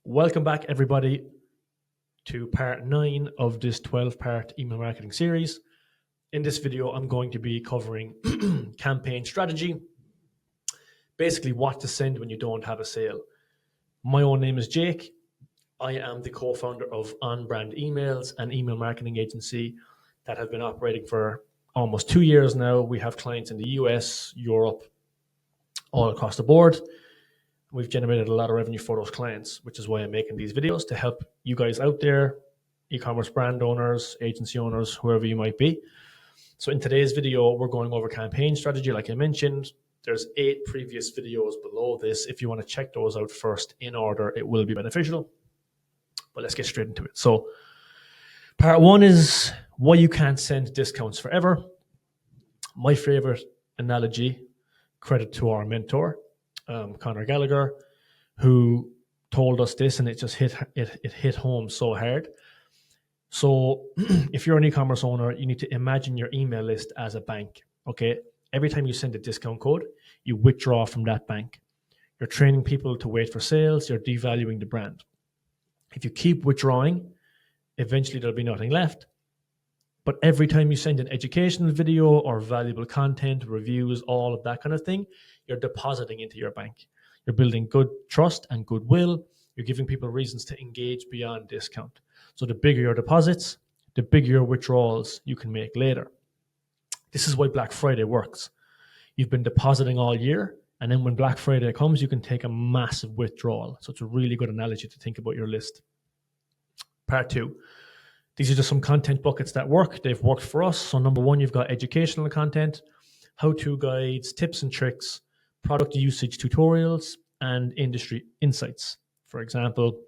Welcome back, everybody, to part 9 of this 12-part email marketing series. In this video, I'm going to be covering campaign strategy, basically what to send when you don't have a sale. My own name is Jake. I am the co-founder of On Brand Emails, an email marketing agency that have been operating for almost 2 years now. We have clients in the US, Europe, all across the board. We've generated a lot of revenue for those clients, which is why I'm making these videos to help you guys out there, e-commerce brand owners, agency owners, whoever you might be. So in today's video, we're going over campaign strategy, like I mentioned. There's 8 previous videos below this. If you want to check those out first in order, it will be beneficial. But let's get straight into it. So part 1 is why you can't send discounts forever. My favorite analogy, credit to our mentor, Conor Gallagher, who told us this, and it just hit home so hard. So if you're an e-commerce owner, you need to imagine your email list as a bank. Okay, every time you send a discount code, you withdraw from that bank. You're training people to wait for sales. You're devaluing the brand. If you keep withdrawing, eventually there'll be nothing left. But every time you send an educational video or valuable content, reviews, all of that kind of thing, you're depositing into your bank. You're building good trust and goodwill. You're giving people reasons to engage beyond discount. So the bigger your deposits, the bigger your withdrawals you can make later. This is why Black Friday works. You've been depositing all year, and then when Black Friday comes, you can take a massive withdrawal. So it's a really good analogy to think about your list. Part 2. These are just some content buckets that work. They've worked for us. So number 1, you've got educational content, how-to guides, tips and tricks, product usage tutorials, and industry insights. For example,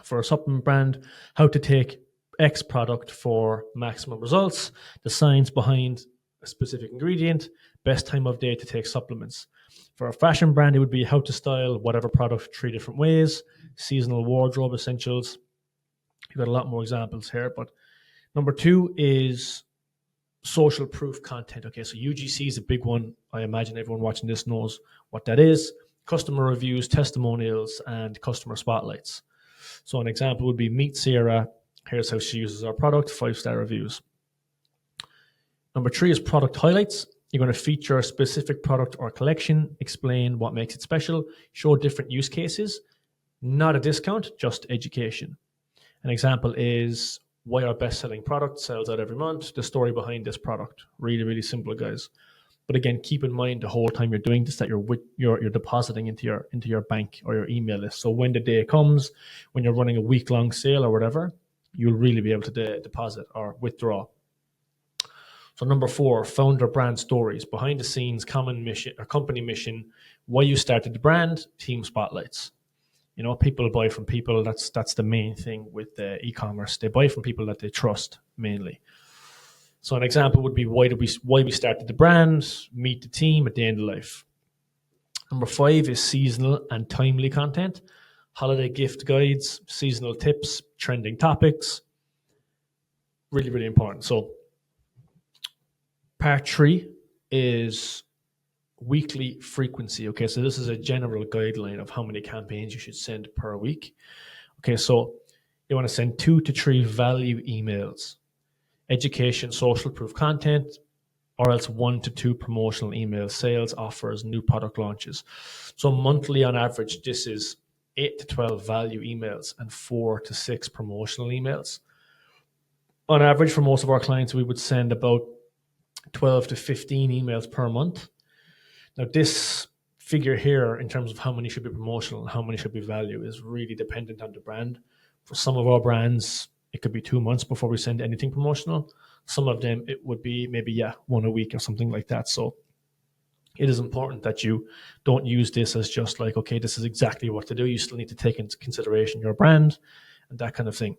for a supplement brand, how to take X product for maximum results, the science behind a specific ingredient, best time of day to take supplements. For a fashion brand, it would be how to style whatever product 3 different ways, seasonal wardrobe essentials. You've got a lot more examples here, but number 2 is social proof content. Okay, so UGC is a big one. I imagine everyone watching this knows what that is. Customer reviews, testimonials, and customer spotlights. So an example would be Meet Sierra. Here's how she uses our product, 5-star reviews. Number 3 is product highlights. You're going to feature a specific product or collection, explain what makes it special, show different use cases, not a discount, just education. An example is why our best-selling product sells out every month, the story behind this product. Really, really simple, guys. But again, keep in mind the whole time you're doing this that you're depositing into your bank or your email list. So when the day comes, when you're running a week-long sale or whatever, you'll really be able to deposit or withdraw. So number 4, founder brand stories, behind the scenes, common mission or company mission, why you started the brand, team spotlights. You know, people buy from people. That's the main thing with e-commerce. They buy from people that they trust mainly. So an example would be why we started the brand, meet the team, a day in the life. Number 5 is seasonal and timely content, holiday gift guides, seasonal tips, trending topics. Really, really important. So part 3 is weekly frequency. Okay, so this is a general guideline of how many campaigns you should send per week. Okay, so you want to send 2 to 3 value emails, education, social proof content, or else 1 to 2 promotional emails, sales offers, new product launches. So monthly on average, this is 8 to 12 value emails and 4 to 6 promotional emails. On average, for most of our clients, we would send about 12 to 15 emails per month. Now, this figure here in terms of how many should be promotional and how many should be value is really dependent on the brand. For some of our brands, it could be 2 months before we send anything promotional. Some of them, it would be maybe, 1 a week or something like that. So it is important that you don't use this as just like, okay, this is exactly what to do. You still need to take into consideration your brand and that kind of thing.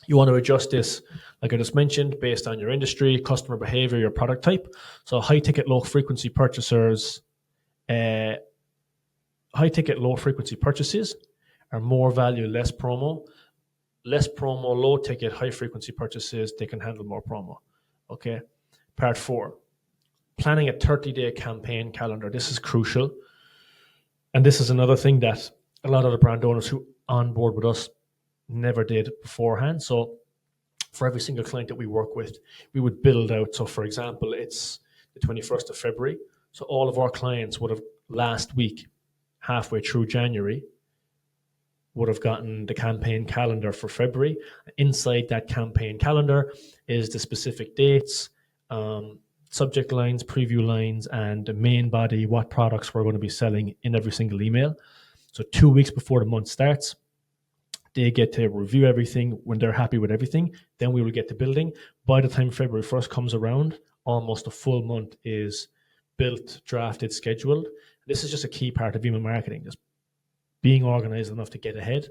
You want to adjust this, like I just mentioned, based on your industry, customer behavior, your product type. So high ticket, low frequency purchasers, low frequency purchases are more value, less promo. Less promo, low ticket, high frequency purchases, they can handle more promo. Okay. Part 4, planning a 30-day campaign calendar. This is crucial. And this is another thing that a lot of the brand owners who onboard with us never did beforehand. So for every single client that we work with, we would build out. So for example, it's the 21st of February. So all of our clients would have last week, halfway through January, would have gotten the campaign calendar for February. Inside that campaign calendar is the specific dates, subject lines, preview lines, and the main body, what products we're going to be selling in every single email. So 2 weeks before the month starts, they get to review everything. When they're happy with everything, then we will get to building. By the time February 1st comes around, almost a full month is built, drafted, scheduled. This is just a key part of email marketing, just being organized enough to get ahead.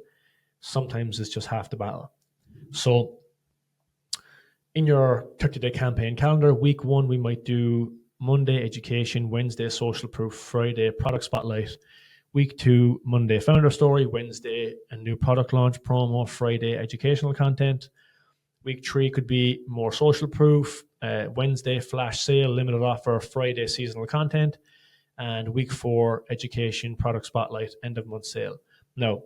Sometimes it's just half the battle. So in your 30-day campaign calendar, week 1, we might do Monday, education; Wednesday, social proof; Friday, product spotlight; week 2, Monday, founder story; Wednesday, a new product launch promo; Friday, educational content; week 3 could be more social proof; Wednesday, flash sale, limited offer; Friday, seasonal content; and week 4, education, product spotlight, end of month sale. Now,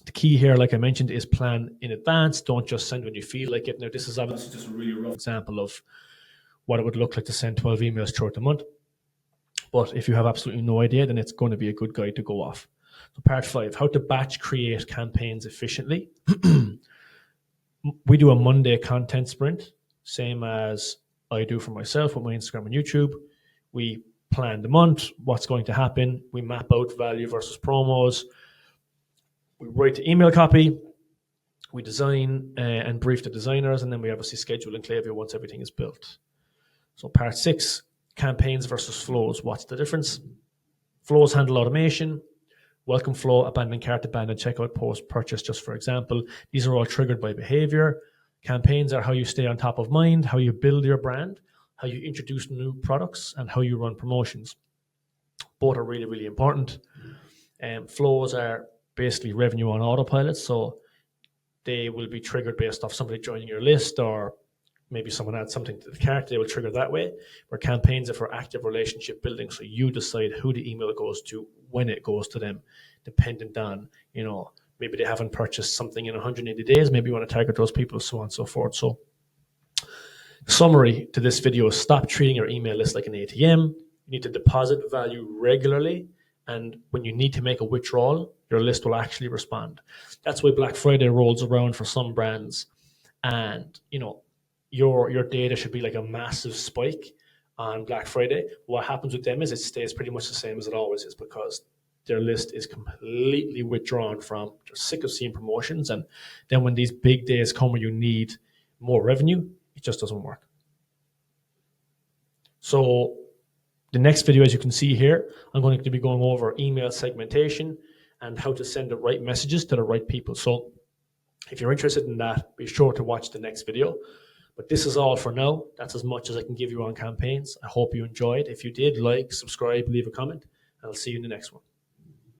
the key here, like I mentioned, is plan in advance. Don't just send when you feel like it. Now, this is obviously just a really rough example of what it would look like to send 12 emails throughout the month. But if you have absolutely no idea, then it's going to be a good guide to go off. So part 5, how to batch create campaigns efficiently. We do a Monday content sprint, same as I do for myself with my Instagram and YouTube. We plan the month, what's going to happen. We map out value versus promos. We write the email copy. We design and brief the designers, and then we obviously schedule in Klaviyo once everything is built. So part 6, campaigns versus flows. What's the difference? Flows handle automation. Welcome flow, abandoned cart, abandoned checkout, post purchase, just for example. These are all triggered by behavior. Campaigns are how you stay on top of mind, how you build your brand, how you introduce new products, and how you run promotions. Both are really, really important. Flows are basically revenue on autopilot. So they will be triggered based off somebody joining your list, or maybe someone adds something to the cart, they will trigger that way. Where campaigns are for active relationship building. So you decide who the email goes to, when it goes to them, dependent on, maybe they haven't purchased something in 180 days. Maybe you want to target those people, so on and so forth. So summary to this video is stop treating your email list like an ATM. You need to deposit value regularly. And when you need to make a withdrawal, your list will actually respond. That's why Black Friday rolls around for some brands. And, your data should be like a massive spike on Black Friday. What happens with them is it stays pretty much the same as it always is, because their list is completely withdrawn from. They're sick of seeing promotions. And then when these big days come where you need more revenue, it just doesn't work. So the next video, as you can see here, I'm going to be going over email segmentation and how to send the right messages to the right people. So if you're interested in that, be sure to watch the next video. But this is all for now. That's as much as I can give you on campaigns. I hope you enjoyed. If you did, like, subscribe, leave a comment, and I'll see you in the next one.